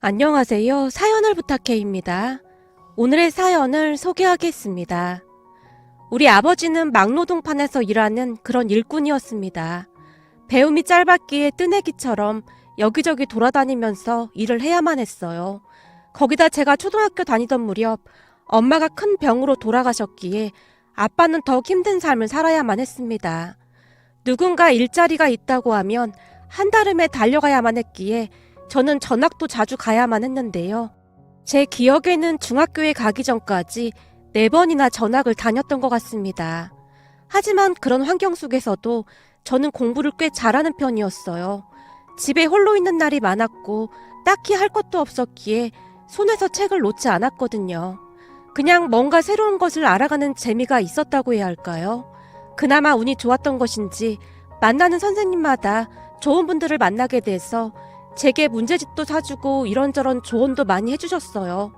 안녕하세요. 사연을 부탁해입니다. 오늘의 사연을 소개하겠습니다. 우리 아버지는 막노동판에서 일하는 그런 일꾼이었습니다. 배움이 짧았기에 뜨내기처럼 여기저기 돌아다니면서 일을 해야만 했어요. 거기다 제가 초등학교 다니던 무렵 엄마가 큰 병으로 돌아가셨기에 아빠는 더욱 힘든 삶을 살아야만 했습니다. 누군가 일자리가 있다고 하면 한달음에 달려가야만 했기에 저는 전학도 자주 가야만 했는데요. 제 기억에는 중학교에 가기 전까지 4번이나 전학을 다녔던 것 같습니다. 하지만 그런 환경 속에서도 저는 공부를 꽤 잘하는 편이었어요. 집에 홀로 있는 날이 많았고 딱히 할 것도 없었기에 손에서 책을 놓지 않았거든요. 그냥 뭔가 새로운 것을 알아가는 재미가 있었다고 해야 할까요? 그나마 운이 좋았던 것인지 만나는 선생님마다 좋은 분들을 만나게 돼서 제게 문제집도 사주고 이런저런 조언도 많이 해주셨어요.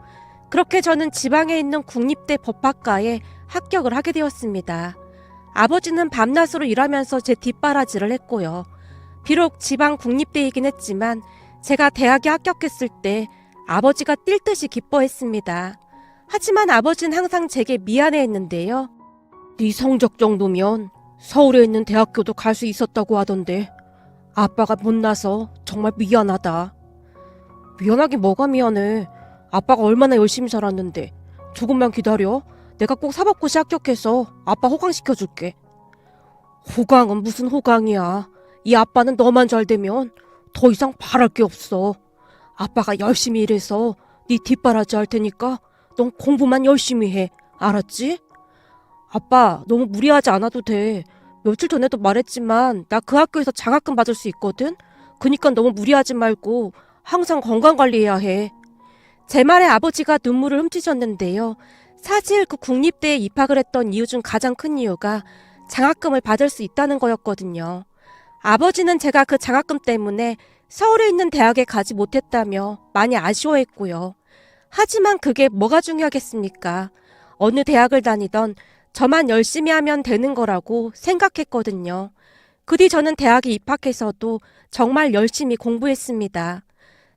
그렇게 저는 지방에 있는 국립대 법학과에 합격을 하게 되었습니다. 아버지는 밤낮으로 일하면서 제 뒷바라지를 했고요. 비록 지방 국립대이긴 했지만 제가 대학에 합격했을 때 아버지가 뛸 듯이 기뻐했습니다. 하지만 아버지는 항상 제게 미안해했는데요. 네 성적 정도면 서울에 있는 대학교도 갈 수 있었다고 하던데 아빠가 못나서 정말 미안하다. 미안하긴 뭐가 미안해. 아빠가 얼마나 열심히 살았는데. 조금만 기다려. 내가 꼭 사법고시 합격해서 아빠 호강시켜줄게. 호강은 무슨 호강이야. 이 아빠는 너만 잘 되면 더 이상 바랄 게 없어. 아빠가 열심히 일해서 네 뒷바라지 할 테니까 넌 공부만 열심히 해. 알았지? 아빠 너무 무리하지 않아도 돼. 며칠 전에도 말했지만 나 그 학교에서 장학금 받을 수 있거든? 그니까 너무 무리하지 말고 항상 건강관리해야 해. 제 말에 아버지가 눈물을 훔치셨는데요. 사실 그 국립대에 입학을 했던 이유 중 가장 큰 이유가 장학금을 받을 수 있다는 거였거든요. 아버지는 제가 그 장학금 때문에 서울에 있는 대학에 가지 못했다며 많이 아쉬워했고요. 하지만 그게 뭐가 중요하겠습니까? 어느 대학을 다니던 저만 열심히 하면 되는 거라고 생각했거든요. 그 뒤 저는 대학에 입학해서도 정말 열심히 공부했습니다.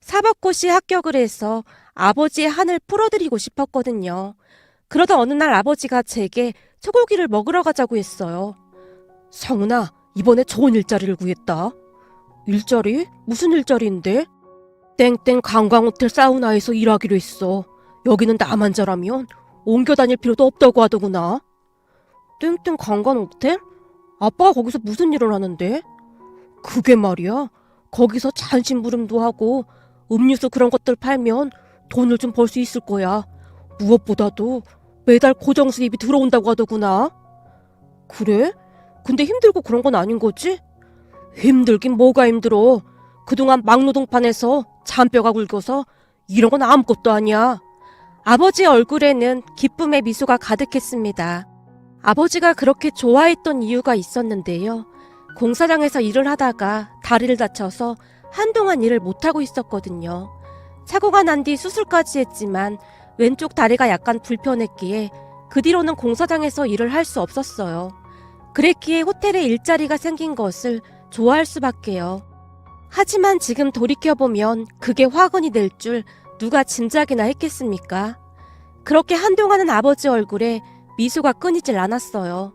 사법고시에 합격을 해서 아버지의 한을 풀어드리고 싶었거든요. 그러던 어느 날 아버지가 제게 소고기를 먹으러 가자고 했어요. 성은아, 이번에 좋은 일자리를 구했다. 일자리? 무슨 일자리인데? 땡땡 관광호텔 사우나에서 일하기로 했어. 여기는 나만 잘하면 옮겨 다닐 필요도 없다고 하더구나. 땡땡 관광호텔? 아빠가 거기서 무슨 일을 하는데? 그게 말이야. 거기서 잔심부름도 하고 음료수 그런 것들 팔면 돈을 좀 벌 수 있을 거야. 무엇보다도 매달 고정 수입이 들어온다고 하더구나. 그래? 근데 힘들고 그런 건 아닌 거지? 힘들긴 뭐가 힘들어. 그동안 막노동판에서 잔뼈가 굵어서 이런 건 아무것도 아니야. 아버지의 얼굴에는 기쁨의 미소가 가득했습니다. 아버지가 그렇게 좋아했던 이유가 있었는데요. 공사장에서 일을 하다가 다리를 다쳐서 한동안 일을 못하고 있었거든요. 사고가 난 뒤 수술까지 했지만 왼쪽 다리가 약간 불편했기에 그 뒤로는 공사장에서 일을 할 수 없었어요. 그랬기에 호텔에 일자리가 생긴 것을 좋아할 수밖에요. 하지만 지금 돌이켜보면 그게 화근이 될 줄 누가 짐작이나 했겠습니까? 그렇게 한동안은 아버지 얼굴에 미소가 끊이질 않았어요.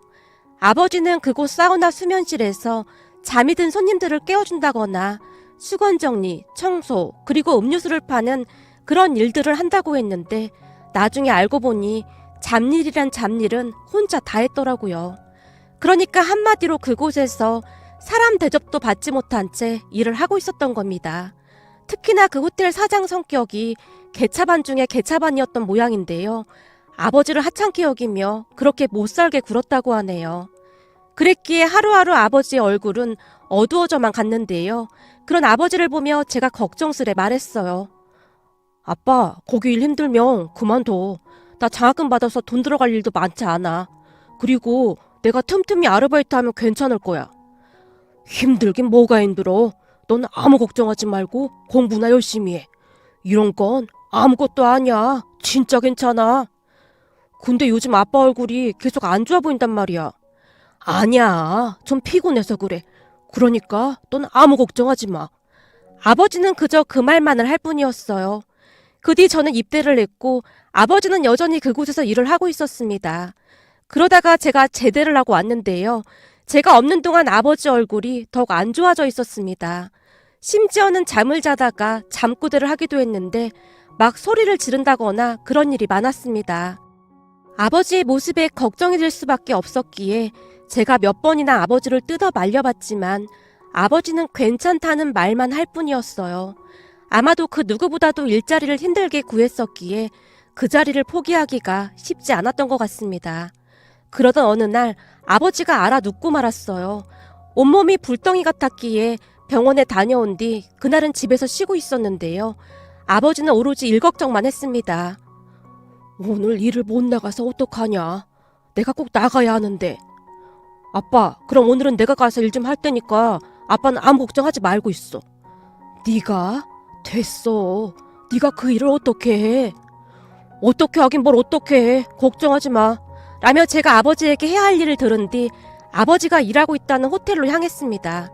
아버지는 그곳 사우나 수면실에서 잠이 든 손님들을 깨워준다거나 수건 정리, 청소, 그리고 음료수를 파는 그런 일들을 한다고 했는데 나중에 알고 보니 잡일이란 잡일은 혼자 다 했더라고요. 그러니까 한마디로 그곳에서 사람 대접도 받지 못한 채 일을 하고 있었던 겁니다. 특히나 그 호텔 사장 성격이 개차반 중에 개차반이었던 모양인데요. 아버지를 하찮게 여기며 그렇게 못살게 굴었다고 하네요. 그랬기에 하루하루 아버지의 얼굴은 어두워져만 갔는데요. 그런 아버지를 보며 제가 걱정스레 말했어요. 아빠, 거기 일 힘들면 그만둬. 나 장학금 받아서 돈 들어갈 일도 많지 않아. 그리고 내가 틈틈이 아르바이트하면 괜찮을 거야. 힘들긴 뭐가 힘들어. 넌 아무 걱정하지 말고 공부나 열심히 해. 이런 건 아무것도 아니야. 진짜 괜찮아. 근데 요즘 아빠 얼굴이 계속 안 좋아 보인단 말이야. 아니야. 좀 피곤해서 그래. 그러니까 넌 아무 걱정하지 마. 아버지는 그저 그 말만을 할 뿐이었어요. 그 뒤 저는 입대를 했고 아버지는 여전히 그곳에서 일을 하고 있었습니다. 그러다가 제가 제대를 하고 왔는데요. 제가 없는 동안 아버지 얼굴이 더욱 안 좋아져 있었습니다. 심지어는 잠을 자다가 잠꼬대를 하기도 했는데 막 소리를 지른다거나 그런 일이 많았습니다. 아버지의 모습에 걱정이 될 수밖에 없었기에 제가 몇 번이나 아버지를 뜯어 말려봤지만 아버지는 괜찮다는 말만 할 뿐이었어요. 아마도 그 누구보다도 일자리를 힘들게 구했었기에 그 자리를 포기하기가 쉽지 않았던 것 같습니다. 그러던 어느 날 아버지가 알아 눕고 말았어요. 온몸이 불덩이 같았기에 병원에 다녀온 뒤 그날은 집에서 쉬고 있었는데요. 아버지는 오로지 일 걱정만 했습니다. 오늘 일을 못 나가서 어떡하냐. 내가 꼭 나가야 하는데. 아빠, 그럼 오늘은 내가 가서 일 좀 할 테니까 아빠는 아무 걱정하지 말고 있어. 네가? 됐어. 네가 그 일을 어떻게 해? 어떻게 하긴 뭘 어떻게 해. 걱정하지 마. 라며 제가 아버지에게 해야 할 일을 들은 뒤 아버지가 일하고 있다는 호텔로 향했습니다.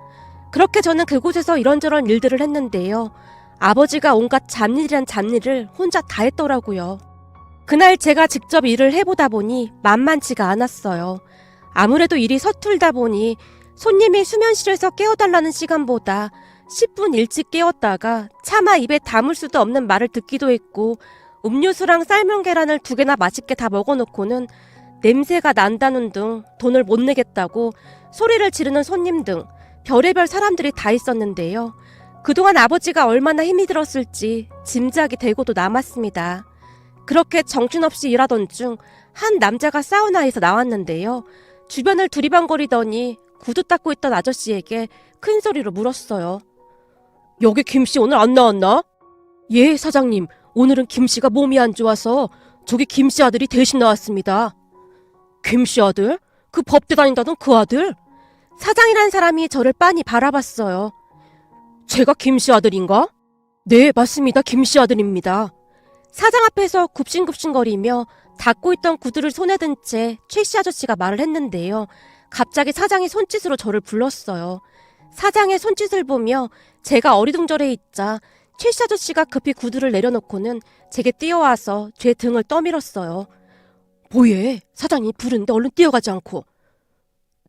그렇게 저는 그곳에서 이런저런 일들을 했는데요. 아버지가 온갖 잡일이란 잡일을 혼자 다 했더라고요. 그날 제가 직접 일을 해보다 보니 만만치가 않았어요. 아무래도 일이 서툴다 보니 손님이 수면실에서 깨워달라는 시간보다 10분 일찍 깨웠다가 차마 입에 담을 수도 없는 말을 듣기도 했고 음료수랑 삶은 계란을 2개나 맛있게 다 먹어놓고는 냄새가 난다는 등 돈을 못 내겠다고 소리를 지르는 손님 등 별의별 사람들이 다 있었는데요. 그동안 아버지가 얼마나 힘이 들었을지 짐작이 되고도 남았습니다. 그렇게 정신없이 일하던 중 한 남자가 사우나에서 나왔는데요. 주변을 두리번거리더니 구두 닦고 있던 아저씨에게 큰 소리로 물었어요. 여기 김씨 오늘 안 나왔나? 예, 사장님. 오늘은 김씨가 몸이 안 좋아서 저기 김씨 아들이 대신 나왔습니다. 김씨 아들? 그 법대 다닌다던 그 아들? 사장이란 사람이 저를 빤히 바라봤어요. 제가 김씨 아들인가? 네, 맞습니다. 김씨 아들입니다. 사장 앞에서 굽신굽신거리며 닦고 있던 구두를 손에 든 채 최씨 아저씨가 말을 했는데요. 갑자기 사장이 손짓으로 저를 불렀어요. 사장의 손짓을 보며 제가 어리둥절해 있자 최씨 아저씨가 급히 구두를 내려놓고는 제게 뛰어와서 제 등을 떠밀었어요. 뭐해? 사장이 부르는데 얼른 뛰어가지 않고.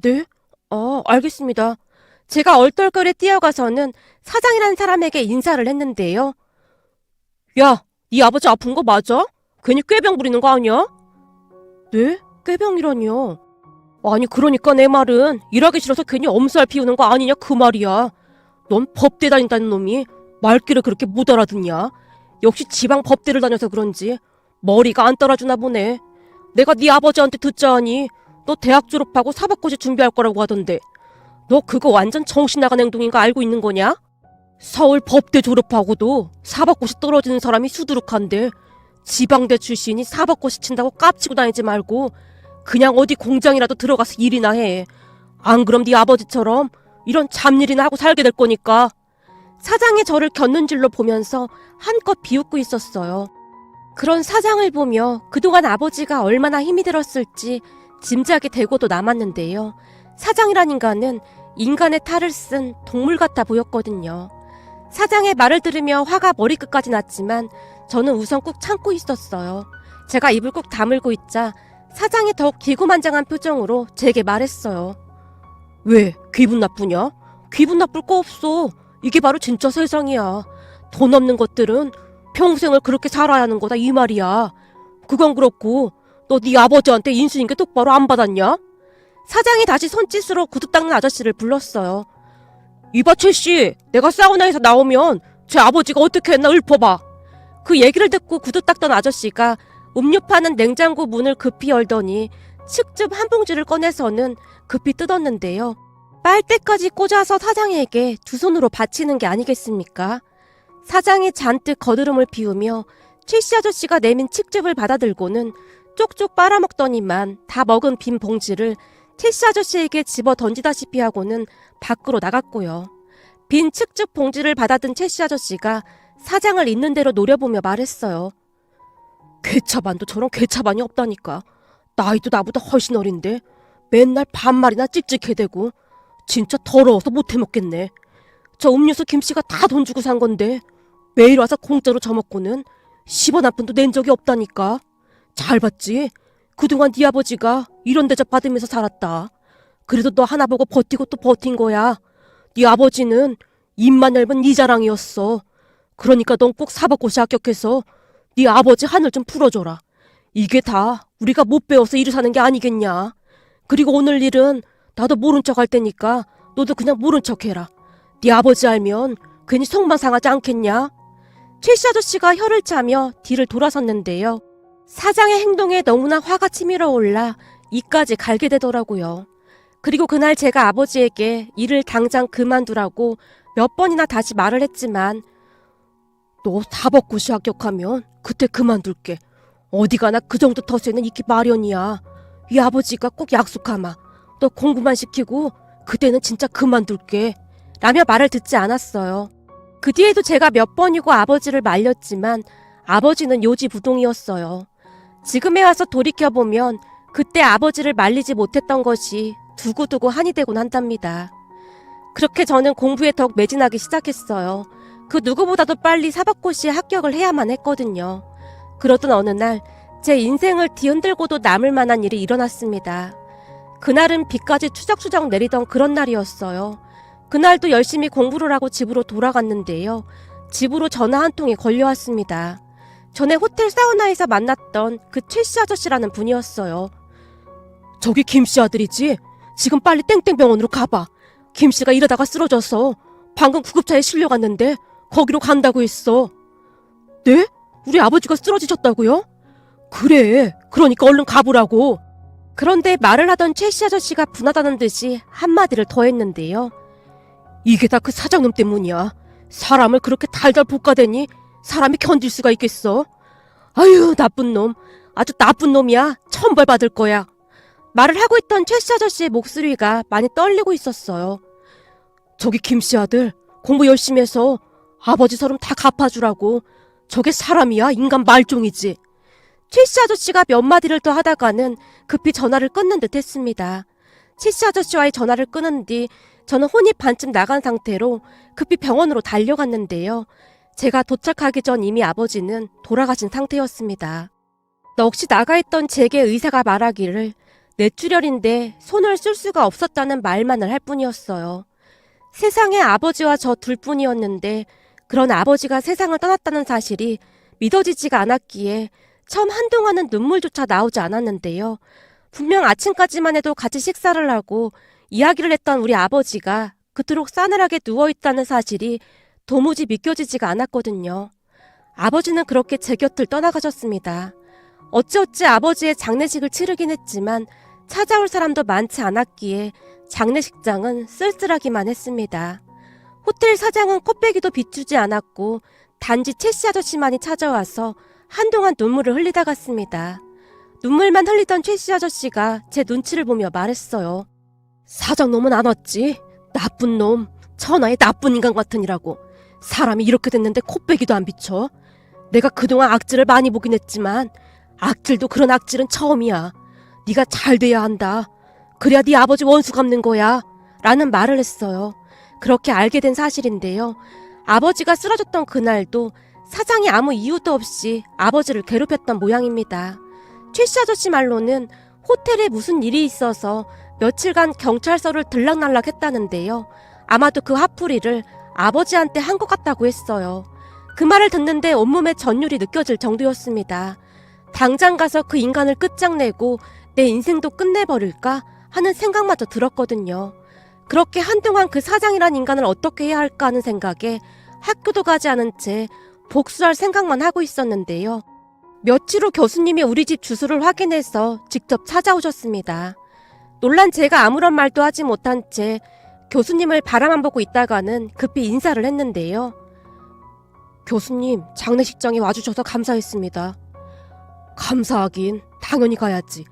네? 알겠습니다. 제가 얼떨결에 뛰어가서는 사장이라는 사람에게 인사를 했는데요. 야, 네 아버지 아픈 거 맞아? 괜히 꾀병 부리는 거 아니야? 네? 꾀병이라니요? 아니 그러니까 내 말은 일하기 싫어서 괜히 엄살 피우는 거 아니냐 그 말이야. 넌 법대 다닌다는 놈이 말귀를 그렇게 못 알아듣냐? 역시 지방 법대를 다녀서 그런지 머리가 안 따라주나 보네. 내가 네 아버지한테 듣자 하니 너 대학 졸업하고 사법고시 준비할 거라고 하던데 너 그거 완전 정신 나간 행동인 거 알고 있는 거냐? 서울 법대 졸업하고도 사법고시 떨어지는 사람이 수두룩한데 지방대 출신이 사법고시 친다고 깝치고 다니지 말고 그냥 어디 공장이라도 들어가서 일이나 해. 안 그럼 네 아버지처럼 이런 잡일이나 하고 살게 될 거니까. 사장이 저를 곁눈질로 보면서 한껏 비웃고 있었어요. 그런 사장을 보며 그동안 아버지가 얼마나 힘이 들었을지 짐작이 되고도 남았는데요. 사장이란 인간은 인간의 탈을 쓴 동물 같아 보였거든요. 사장의 말을 들으며 화가 머리끝까지 났지만 저는 우선 꾹 참고 있었어요. 제가 입을 꾹 다물고 있자 사장이 더욱 기고만장한 표정으로 제게 말했어요. 왜? 기분 나쁘냐? 기분 나쁠 거 없어. 이게 바로 진짜 세상이야. 돈 없는 것들은 평생을 그렇게 살아야 하는 거다 이 말이야. 그건 그렇고 너 네 아버지한테 인수인계 똑바로 안 받았냐? 사장이 다시 손짓으로 구두 닦는 아저씨를 불렀어요. 이봐 최씨, 내가 사우나에서 나오면 제 아버지가 어떻게 했나 읊어봐. 그 얘기를 듣고 구두 닦던 아저씨가 음료 파는 냉장고 문을 급히 열더니 칡즙 한 봉지를 꺼내서는 급히 뜯었는데요. 빨대까지 꽂아서 사장에게 두 손으로 받치는 게 아니겠습니까? 사장이 잔뜩 거드름을 피우며 최씨 아저씨가 내민 칡즙을 받아들고는 쪽쪽 빨아먹더니만 다 먹은 빈 봉지를 최씨 아저씨에게 집어 던지다시피 하고는 밖으로 나갔고요. 빈 칡즙 봉지를 받아든 최씨 아저씨가 사장을 있는 대로 노려보며 말했어요. 괴차반도 저런 괴차반이 없다니까. 나이도 나보다 훨씬 어린데 맨날 반말이나 찍찍해대고 진짜 더러워서 못해먹겠네. 저 음료수 김씨가 다 돈 주고 산 건데 매일 와서 공짜로 처먹고는 10원 한 푼도 낸 적이 없다니까. 잘 봤지? 그동안 네 아버지가 이런 대접 받으면서 살았다. 그래도 너 하나 보고 버티고 또 버틴 거야. 네 아버지는 입만 열면 네 자랑이었어. 그러니까 넌 꼭 사법고시 합격해서 네 아버지 한을 좀 풀어줘라. 이게 다 우리가 못 배워서 이리 사는 게 아니겠냐. 그리고 오늘 일은 나도 모른 척 할 테니까 너도 그냥 모른 척 해라. 네 아버지 알면 괜히 속만 상하지 않겠냐. 최씨 아저씨가 혀를 차며 뒤를 돌아섰는데요. 사장의 행동에 너무나 화가 치밀어 올라 이까지 갈게 되더라고요. 그리고 그날 제가 아버지에게 일을 당장 그만두라고 몇 번이나 다시 말을 했지만 너 사법고시 합격하면 그때 그만둘게. 어디 가나 그 정도 터세는 있기 마련이야. 이 아버지가 꼭 약속하마. 너 공부만 시키고 그때는 진짜 그만둘게. 라며 말을 듣지 않았어요. 그 뒤에도 제가 몇 번이고 아버지를 말렸지만 아버지는 요지부동이었어요. 지금에 와서 돌이켜보면 그때 아버지를 말리지 못했던 것이 두고두고 한이 되곤 한답니다. 그렇게 저는 공부에 더욱 매진하기 시작했어요. 그 누구보다도 빨리 사법고시에 합격을 해야만 했거든요. 그러던 어느 날 제 인생을 뒤흔들고도 남을 만한 일이 일어났습니다. 그날은 비까지 추적추적 내리던 그런 날이었어요. 그날도 열심히 공부를 하고 집으로 돌아갔는데요. 집으로 전화 한 통이 걸려왔습니다. 전에 호텔 사우나에서 만났던 그 최씨 아저씨라는 분이었어요. 저기 김씨 아들이지? 지금 빨리 땡땡병원으로 가봐. 김씨가 이러다가 쓰러져서 방금 구급차에 실려갔는데 거기로 간다고 했어. 네? 우리 아버지가 쓰러지셨다고요? 그래. 그러니까 얼른 가보라고. 그런데 말을 하던 최씨 아저씨가 분하다는 듯이 한마디를 더 했는데요. 이게 다 그 사장놈 때문이야. 사람을 그렇게 달달 볶아대니 사람이 견딜 수가 있겠어? 아유, 나쁜 놈. 아주 나쁜 놈이야. 천벌 받을 거야. 말을 하고 있던 최씨 아저씨의 목소리가 많이 떨리고 있었어요. 저기 김씨 아들, 공부 열심히 해서 아버지 서름 다 갚아주라고. 저게 사람이야? 인간 말종이지. 최씨 아저씨가 몇 마디를 더 하다가는 급히 전화를 끊는 듯 했습니다. 최씨 아저씨와의 전화를 끊은 뒤 저는 혼이 반쯤 나간 상태로 급히 병원으로 달려갔는데요. 제가 도착하기 전 이미 아버지는 돌아가신 상태였습니다. 넋이 나가있던 제게 의사가 말하기를 뇌출혈인데 손을 쓸 수가 없었다는 말만을 할 뿐이었어요. 세상에 아버지와 저 둘뿐이었는데 그런 아버지가 세상을 떠났다는 사실이 믿어지지가 않았기에 처음 한동안은 눈물조차 나오지 않았는데요. 분명 아침까지만 해도 같이 식사를 하고 이야기를 했던 우리 아버지가 그토록 싸늘하게 누워있다는 사실이 도무지 믿겨지지가 않았거든요. 아버지는 그렇게 제 곁을 떠나가셨습니다. 어찌어찌 아버지의 장례식을 치르긴 했지만 찾아올 사람도 많지 않았기에 장례식장은 쓸쓸하기만 했습니다. 호텔 사장은 코빼기도 비추지 않았고 단지 최씨 아저씨만이 찾아와서 한동안 눈물을 흘리다 갔습니다. 눈물만 흘리던 최씨 아저씨가 제 눈치를 보며 말했어요. 사장놈은 안 왔지? 나쁜 놈, 천하의 나쁜 인간 같으니라고. 사람이 이렇게 됐는데 코빼기도 안 비춰? 내가 그동안 악질을 많이 보긴 했지만 악질도 그런 악질은 처음이야. 네가 잘 돼야 한다. 그래야 네 아버지 원수 갚는 거야. 라는 말을 했어요. 그렇게 알게 된 사실인데요. 아버지가 쓰러졌던 그날도 사장이 아무 이유도 없이 아버지를 괴롭혔던 모양입니다. 최씨 아저씨 말로는 호텔에 무슨 일이 있어서 며칠간 경찰서를 들락날락 했다는데요. 아마도 그 화풀이를 아버지한테 한 것 같다고 했어요. 그 말을 듣는데 온몸에 전율이 느껴질 정도였습니다. 당장 가서 그 인간을 끝장내고 내 인생도 끝내버릴까 하는 생각마저 들었거든요. 그렇게 한동안 그 사장이란 인간을 어떻게 해야 할까 하는 생각에 학교도 가지 않은 채 복수할 생각만 하고 있었는데요. 며칠 후 교수님이 우리 집 주소를 확인해서 직접 찾아오셨습니다. 놀란 제가 아무런 말도 하지 못한 채 교수님을 바라만 보고 있다가는 급히 인사를 했는데요. 교수님, 장례식장에 와주셔서 감사했습니다. 감사하긴 당연히 가야지.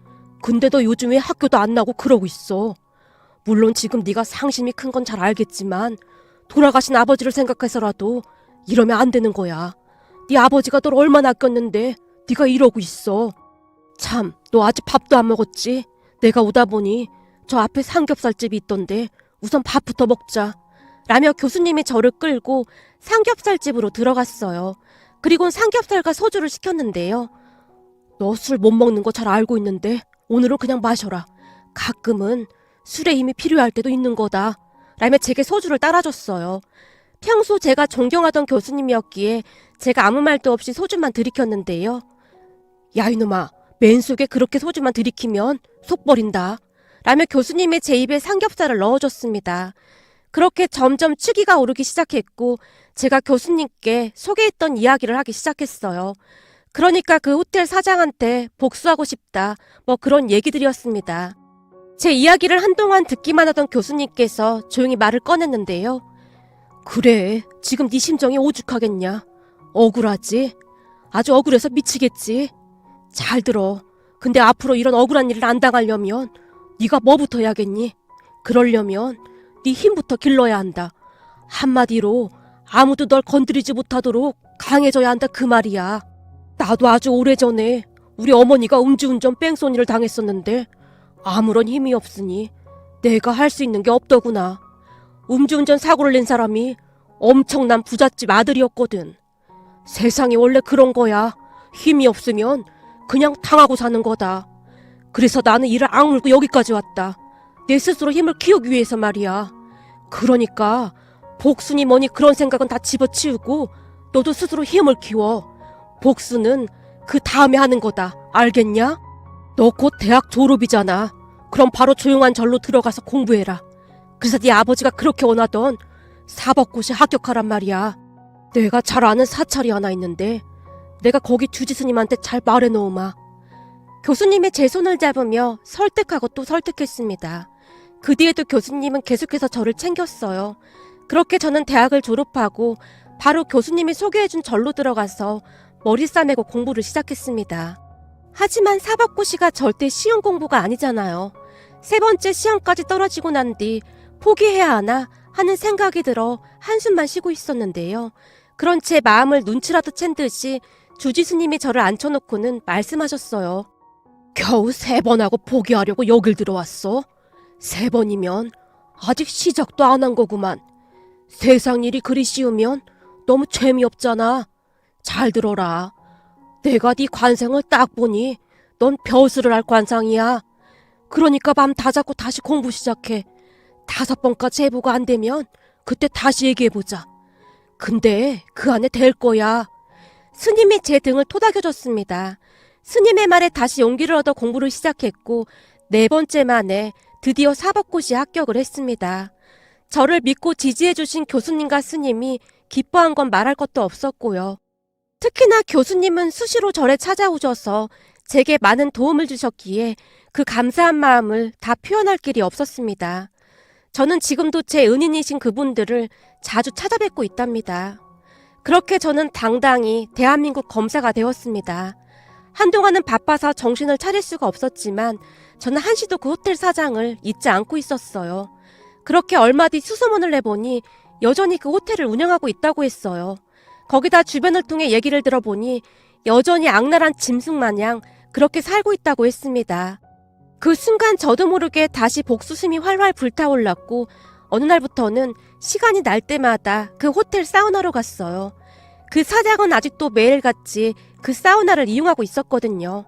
근데 너 요즘 왜 학교도 안 나고 그러고 있어? 물론 지금 네가 상심이 큰 건 잘 알겠지만 돌아가신 아버지를 생각해서라도 이러면 안 되는 거야. 네 아버지가 널 얼마나 아꼈는데 네가 이러고 있어. 참, 너 아직 밥도 안 먹었지? 내가 오다 보니 저 앞에 삼겹살집이 있던데 우선 밥부터 먹자. 라며 교수님이 저를 끌고 삼겹살집으로 들어갔어요. 그리고 삼겹살과 소주를 시켰는데요. 너 술 못 먹는 거 잘 알고 있는데 오늘은 그냥 마셔라. 가끔은 술에 힘이 필요할 때도 있는 거다. 라며 제게 소주를 따라줬어요. 평소 제가 존경하던 교수님이었기에 제가 아무 말도 없이 소주만 들이켰는데요. 야 이놈아, 맨속에 그렇게 소주만 들이키면 속 버린다. 라며 교수님이 제 입에 삼겹살을 넣어줬습니다. 그렇게 점점 취기가 오르기 시작했고 제가 교수님께 소개했던 이야기를 하기 시작했어요. 그러니까 그 호텔 사장한테 복수하고 싶다, 뭐 그런 얘기들이었습니다. 제 이야기를 한동안 듣기만 하던 교수님께서 조용히 말을 꺼냈는데요. 그래, 지금 네 심정이 오죽하겠냐. 억울하지? 아주 억울해서 미치겠지. 잘 들어. 근데 앞으로 이런 억울한 일을 안 당하려면 네가 뭐부터 해야겠니? 그러려면 네 힘부터 길러야 한다. 한마디로 아무도 널 건드리지 못하도록 강해져야 한다 그 말이야. 나도 아주 오래전에 우리 어머니가 음주운전 뺑소니를 당했었는데 아무런 힘이 없으니 내가 할 수 있는 게 없더구나. 음주운전 사고를 낸 사람이 엄청난 부잣집 아들이었거든. 세상이 원래 그런 거야. 힘이 없으면 그냥 당하고 사는 거다. 그래서 나는 이를 악물고 여기까지 왔다. 내 스스로 힘을 키우기 위해서 말이야. 그러니까 복수니 뭐니 그런 생각은 다 집어치우고 너도 스스로 힘을 키워. 복수는 그 다음에 하는 거다. 알겠냐? 너 곧 대학 졸업이잖아. 그럼 바로 조용한 절로 들어가서 공부해라. 그래서 네 아버지가 그렇게 원하던 사법고시 합격하란 말이야. 내가 잘 아는 사찰이 하나 있는데 내가 거기 주지스님한테 잘 말해놓으마. 교수님이 제 손을 잡으며 설득하고 또 설득했습니다. 그 뒤에도 교수님은 계속해서 저를 챙겼어요. 그렇게 저는 대학을 졸업하고 바로 교수님이 소개해준 절로 들어가서 머리 싸매고 공부를 시작했습니다. 하지만 사법고시가 절대 쉬운 공부가 아니잖아요. 세 번째 시험까지 떨어지고 난 뒤 포기해야 하나 하는 생각이 들어 한숨만 쉬고 있었는데요. 그런 제 마음을 눈치라도 챈 듯이 주지스님이 저를 앉혀놓고는 말씀하셨어요. 겨우 3번 하고 포기하려고 여길 들어왔어? 3번이면 아직 시작도 안 한 거구만. 세상 일이 그리 쉬우면 너무 재미없잖아. 잘 들어라. 내가 네 관상을 딱 보니 넌 벼슬을 할 관상이야. 그러니까 밤 다 잡고 다시 공부 시작해. 5번까지 해보고 안 되면 그때 다시 얘기해보자. 근데 그 안에 될 거야. 스님이 제 등을 토닥여줬습니다. 스님의 말에 다시 용기를 얻어 공부를 시작했고 4번째 만에 드디어 사법고시에 합격을 했습니다. 저를 믿고 지지해주신 교수님과 스님이 기뻐한 건 말할 것도 없었고요. 특히나 교수님은 수시로 저를 찾아오셔서 제게 많은 도움을 주셨기에 그 감사한 마음을 다 표현할 길이 없었습니다. 저는 지금도 제 은인이신 그분들을 자주 찾아뵙고 있답니다. 그렇게 저는 당당히 대한민국 검사가 되었습니다. 한동안은 바빠서 정신을 차릴 수가 없었지만 저는 한시도 그 호텔 사장을 잊지 않고 있었어요. 그렇게 얼마 뒤 수소문을 내보니 여전히 그 호텔을 운영하고 있다고 했어요. 거기다 주변을 통해 얘기를 들어보니 여전히 악랄한 짐승 마냥 그렇게 살고 있다고 했습니다. 그 순간 저도 모르게 다시 복수심이 활활 불타올랐고 어느 날부터는 시간이 날 때마다 그 호텔 사우나로 갔어요. 그 사장은 아직도 매일같이 그 사우나를 이용하고 있었거든요.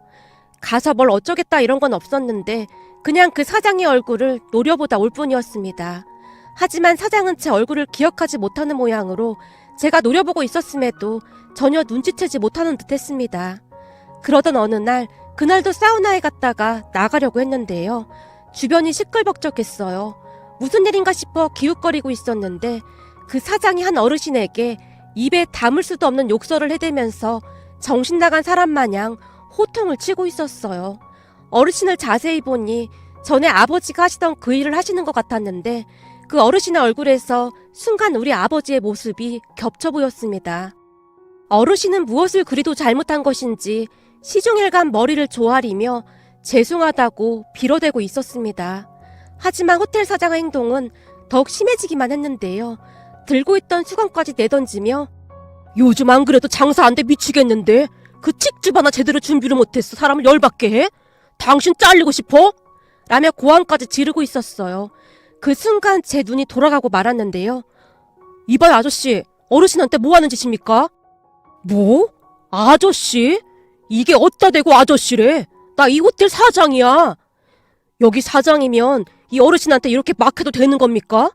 가서 뭘 어쩌겠다 이런 건 없었는데 그냥 그 사장의 얼굴을 노려보다 올 뿐이었습니다. 하지만 사장은 제 얼굴을 기억하지 못하는 모양으로 제가 노려보고 있었음에도 전혀 눈치채지 못하는 듯 했습니다. 그러던 어느 날 그날도 사우나에 갔다가 나가려고 했는데요. 주변이 시끌벅적했어요. 무슨 일인가 싶어 기웃거리고 있었는데 그 사장이 한 어르신에게 입에 담을 수도 없는 욕설을 해대면서 정신 나간 사람 마냥 호통을 치고 있었어요. 어르신을 자세히 보니 전에 아버지가 하시던 그 일을 하시는 것 같았는데 그 어르신의 얼굴에서 순간 우리 아버지의 모습이 겹쳐 보였습니다. 어르신은 무엇을 그리도 잘못한 것인지 시종일관 머리를 조아리며 죄송하다고 빌어대고 있었습니다. 하지만 호텔 사장의 행동은 더욱 심해지기만 했는데요. 들고 있던 수건까지 내던지며 요즘 안 그래도 장사 안 돼 미치겠는데 그 칡즙 하나 제대로 준비를 못했어. 사람을 열받게 해? 당신 잘리고 싶어? 라며 고함까지 지르고 있었어요. 그 순간 제 눈이 돌아가고 말았는데요. 이봐요, 아저씨. 어르신한테 뭐 하는 짓입니까? 뭐? 아저씨? 이게 어디다 대고 아저씨래? 나 이 호텔 사장이야. 여기 사장이면 이 어르신한테 이렇게 막 해도 되는 겁니까?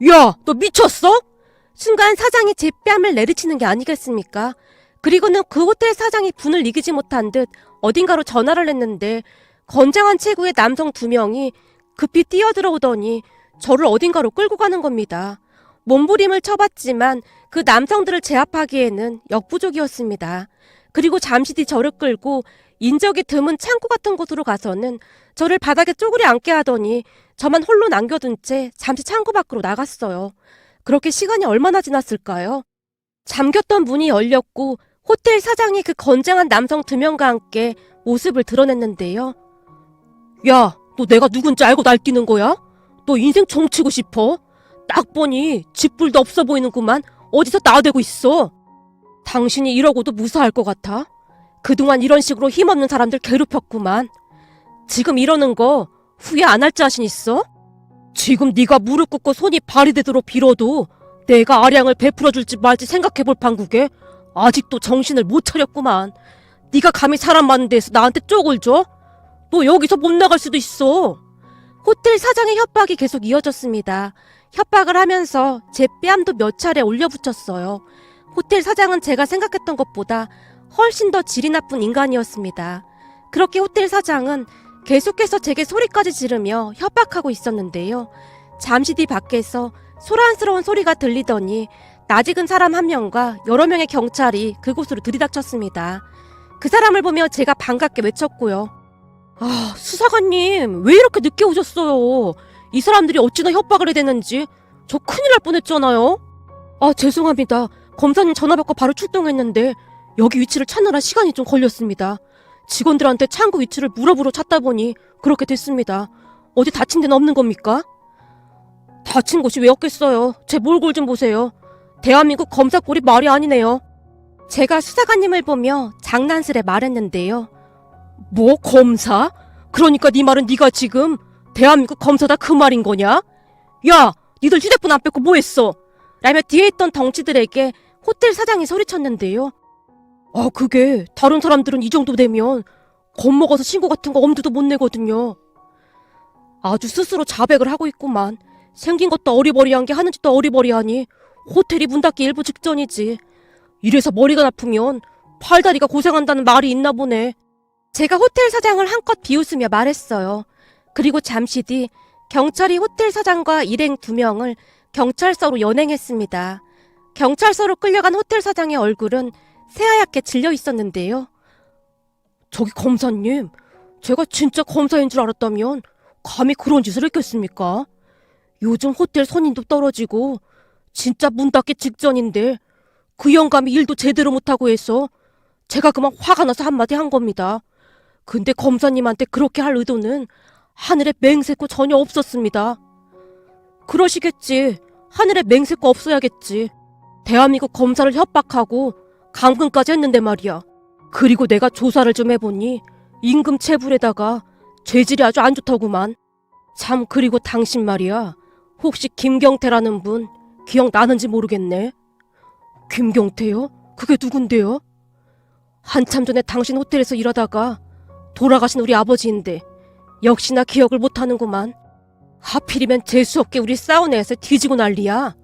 야, 너 미쳤어? 순간 사장이 제 뺨을 내리치는 게 아니겠습니까? 그리고는 그 호텔 사장이 분을 이기지 못한 듯 어딘가로 전화를 했는데 건장한 체구의 남성 2명이 급히 뛰어들어오더니 저를 어딘가로 끌고 가는 겁니다. 몸부림을 쳐봤지만 그 남성들을 제압하기에는 역부족이었습니다. 그리고 잠시 뒤 저를 끌고 인적이 드문 창고 같은 곳으로 가서는 저를 바닥에 쪼그려 앉게 하더니 저만 홀로 남겨둔 채 잠시 창고 밖으로 나갔어요. 그렇게 시간이 얼마나 지났을까요? 잠겼던 문이 열렸고 호텔 사장이 그 건장한 남성 2명과 함께 모습을 드러냈는데요. 야, 너 내가 누군지 알고 날뛰는 거야? 너 인생 종치고 싶어? 딱 보니 쥐뿔도 없어 보이는구만. 어디서 나대고 있어? 당신이 이러고도 무사할 것 같아? 그동안 이런 식으로 힘없는 사람들 괴롭혔구만. 지금 이러는 거 후회 안 할 자신 있어? 지금 네가 무릎 꿇고 손이 발이 되도록 빌어도 내가 아량을 베풀어줄지 말지 생각해볼 판국에 아직도 정신을 못 차렸구만. 네가 감히 사람 많은 데서 나한테 쪽을 줘? 너 여기서 못 나갈 수도 있어. 호텔 사장의 협박이 계속 이어졌습니다. 협박을 하면서 제 뺨도 몇 차례 올려붙였어요. 호텔 사장은 제가 생각했던 것보다 훨씬 더 질이 나쁜 인간이었습니다. 그렇게 호텔 사장은 계속해서 제게 소리까지 지르며 협박하고 있었는데요. 잠시 뒤 밖에서 소란스러운 소리가 들리더니 낯익은 사람 1명과 여러 명의 경찰이 그곳으로 들이닥쳤습니다. 그 사람을 보며 제가 반갑게 외쳤고요. 아, 수사관님, 왜 이렇게 늦게 오셨어요? 이 사람들이 어찌나 협박을 해대는지 저 큰일 날 뻔했잖아요. 아, 죄송합니다. 검사님 전화 받고 바로 출동했는데 여기 위치를 찾느라 시간이 좀 걸렸습니다. 직원들한테 창고 위치를 물어보러 찾다 보니 그렇게 됐습니다. 어디 다친 데는 없는 겁니까? 다친 곳이 왜 없겠어요. 제 몰골 좀 보세요. 대한민국 검사 꼴이 말이 아니네요. 제가 수사관님을 보며 장난스레 말했는데요. 뭐 검사? 그러니까 네 말은 네가 지금 대한민국 검사다 그 말인 거냐? 야, 니들 휴대폰 안 뺏고 뭐 했어? 라며 뒤에 있던 덩치들에게 호텔 사장이 소리쳤는데요. 아, 그게 다른 사람들은 이 정도 되면 겁먹어서 신고 같은 거 엄두도 못 내거든요. 아주 스스로 자백을 하고 있구만. 생긴 것도 어리버리한 게 하는 짓도 어리버리하니 호텔이 문 닫기 일부 직전이지. 이래서 머리가 나쁘면 팔다리가 고생한다는 말이 있나 보네. 제가 호텔 사장을 한껏 비웃으며 말했어요. 그리고 잠시 뒤 경찰이 호텔 사장과 일행 2명을 경찰서로 연행했습니다. 경찰서로 끌려간 호텔 사장의 얼굴은 새하얗게 질려 있었는데요. 저기 검사님, 제가 진짜 검사인 줄 알았다면 감히 그런 짓을 했겠습니까? 요즘 호텔 손님도 떨어지고 진짜 문 닫기 직전인데 그 영감이 일도 제대로 못하고 해서 제가 그만 화가 나서 한마디 한 겁니다. 근데 검사님한테 그렇게 할 의도는 하늘에 맹세코 전혀 없었습니다. 그러시겠지. 하늘에 맹세코 없어야겠지. 대한민국 검사를 협박하고 감금까지 했는데 말이야. 그리고 내가 조사를 좀 해보니 임금 체불에다가 죄질이 아주 안 좋더구만. 참, 그리고 당신 말이야. 혹시 김경태라는 분 기억나는지 모르겠네. 김경태요? 그게 누군데요? 한참 전에 당신 호텔에서 일하다가 돌아가신 우리 아버지인데 역시나 기억을 못하는구만. 하필이면 재수없게 우리 사우나에서 뒤지고 난리야.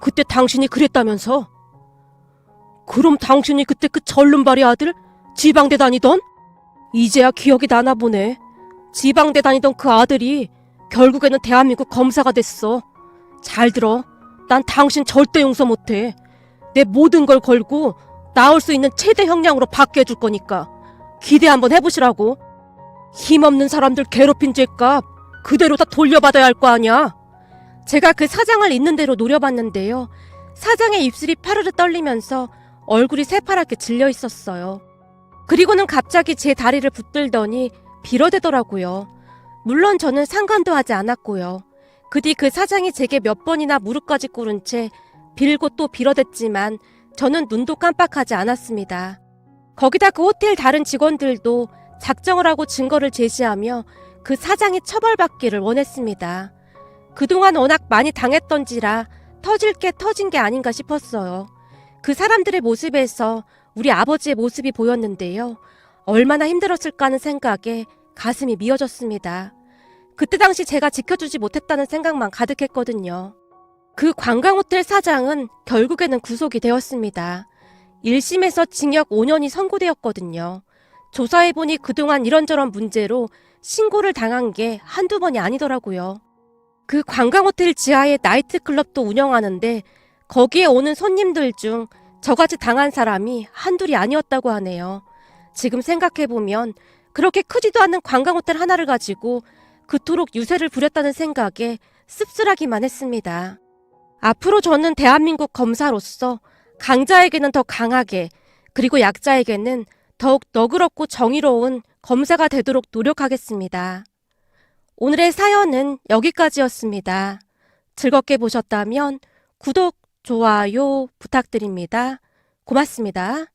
그때 당신이 그랬다면서. 그럼 당신이 그때 그 절름발이 아들 지방대 다니던? 이제야 기억이 나나 보네. 지방대 다니던 그 아들이 결국에는 대한민국 검사가 됐어. 잘 들어. 난 당신 절대 용서 못해. 내 모든 걸 걸고 나올 수 있는 최대 형량으로 받게 해줄 거니까 기대 한번 해보시라고. 힘없는 사람들 괴롭힌 죄값 그대로 다 돌려받아야 할 거 아니야. 제가 그 사장을 있는 대로 노려봤는데요. 사장의 입술이 파르르 떨리면서 얼굴이 새파랗게 질려 있었어요. 그리고는 갑자기 제 다리를 붙들더니 빌어대더라고요. 물론 저는 상관도 하지 않았고요. 그 뒤 그 사장이 제게 몇 번이나 무릎까지 꿇은 채 빌고 또 빌어댔지만 저는 눈도 깜빡하지 않았습니다. 거기다 그 호텔 다른 직원들도 작정을 하고 증거를 제시하며 그 사장이 처벌받기를 원했습니다. 그동안 워낙 많이 당했던지라 터질 게 터진 게 아닌가 싶었어요. 그 사람들의 모습에서 우리 아버지의 모습이 보였는데요. 얼마나 힘들었을까 하는 생각에 가슴이 미어졌습니다. 그때 당시 제가 지켜주지 못했다는 생각만 가득했거든요. 그 관광호텔 사장은 결국에는 구속이 되었습니다. 1심에서 징역 5년이 선고되었거든요. 조사해보니 그동안 이런저런 문제로 신고를 당한 게 한두 번이 아니더라고요. 그 관광호텔 지하에 나이트클럽도 운영하는데 거기에 오는 손님들 중 저같이 당한 사람이 한둘이 아니었다고 하네요. 지금 생각해보면 그렇게 크지도 않은 관광호텔 하나를 가지고 그토록 유세를 부렸다는 생각에 씁쓸하기만 했습니다. 앞으로 저는 대한민국 검사로서 강자에게는 더 강하게, 그리고 약자에게는 더욱 너그럽고 정의로운 검사가 되도록 노력하겠습니다. 오늘의 사연은 여기까지였습니다. 즐겁게 보셨다면 구독, 좋아요 부탁드립니다. 고맙습니다.